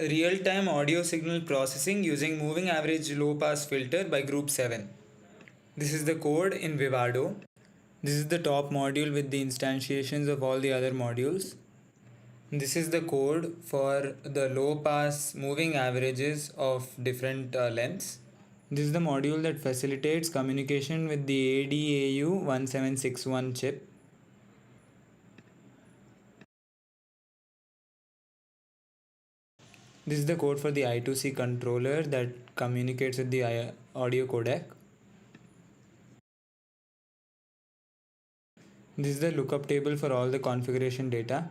real-time audio signal processing using moving average low-pass filter by group 7. This is the code in Vivado. This is the top module with the instantiations of all the other modules. This is the code for the low-pass moving averages of different lengths. This is the module that facilitates communication with the ADAU1761 chip. This is the code for the I2C controller that communicates with the audio codec. This is the lookup table for all the configuration data.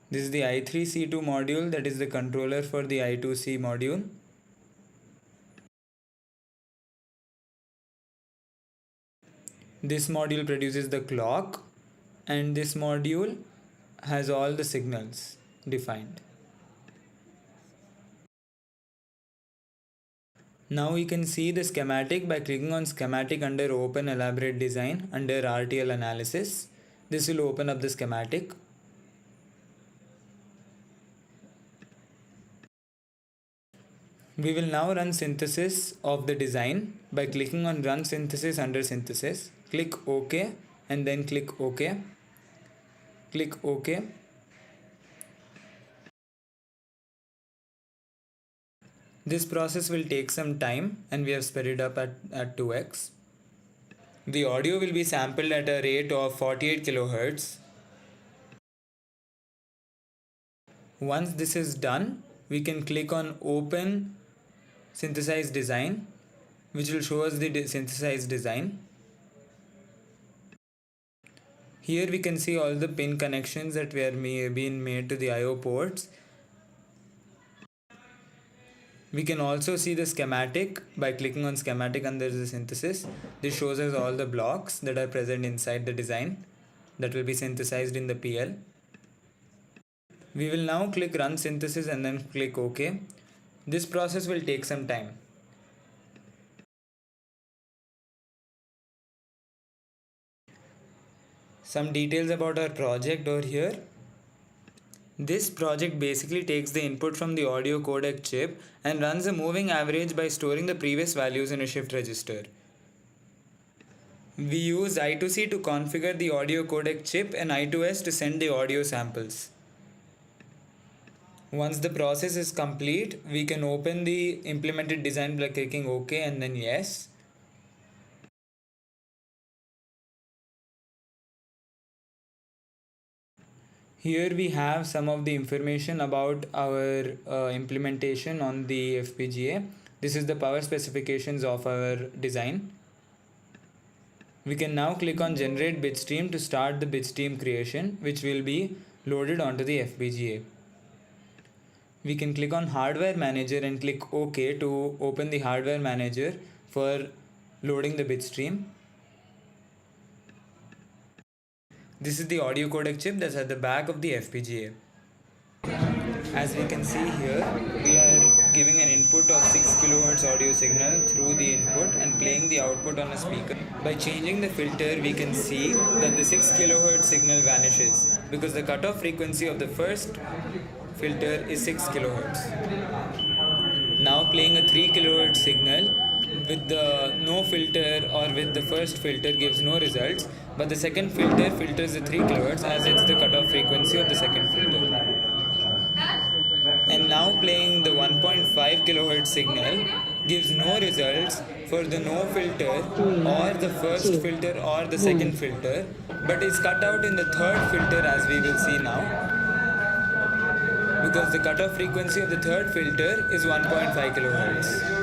This is the I3C2 module, that is the controller for the I2C module. This module produces the clock, and this module has all the signals defined. Now we can see the schematic by clicking on schematic under open elaborate design under RTL analysis. This will open up the schematic. We will now run synthesis of the design by clicking on run synthesis under synthesis. Click OK and then click OK. Click OK. This process will take some time and we have sped it up at 2x. The audio will be sampled at a rate of 48 kHz. Once this is done, we can click on Open Synthesized Design, which will show us the synthesized design. Here we can see all the pin connections that were being made to the I/O ports. We can also see the schematic by clicking on schematic under the synthesis. This shows us all the blocks that are present inside the design that will be synthesized in the PL. We will now click run synthesis and then click OK. This process will take some time. Some details about our project over here. This project basically takes the input from the audio codec chip and runs a moving average by storing the previous values in a shift register. We use I2C to configure the audio codec chip and I2S to send the audio samples. Once the process is complete, we can open the implemented design by clicking OK and then yes. Here we have some of the information about our implementation on the FPGA. This is the power specifications of our design. We can now click on generate bitstream to start the bitstream creation, which will be loaded onto the FPGA. We can click on hardware manager and click OK to open the hardware manager for loading the bitstream. This is the audio codec chip that's at the back of the FPGA. As we can see here, we are giving an input of 6 kHz audio signal through the input and playing the output on a speaker. By changing the filter, we can see that the 6 kHz signal vanishes because the cutoff frequency of the first filter is 6 kHz. Now playing a 3 kHz signal with the no filter or with the first filter gives no results, but the second filter filters the 3 kHz as it's the cutoff frequency of the second filter. And now playing the 1.5 kHz signal gives no results for the no filter or the first filter or the second filter, but is cut out in the third filter as we will see now, because the cutoff frequency of the third filter is 1.5 kHz.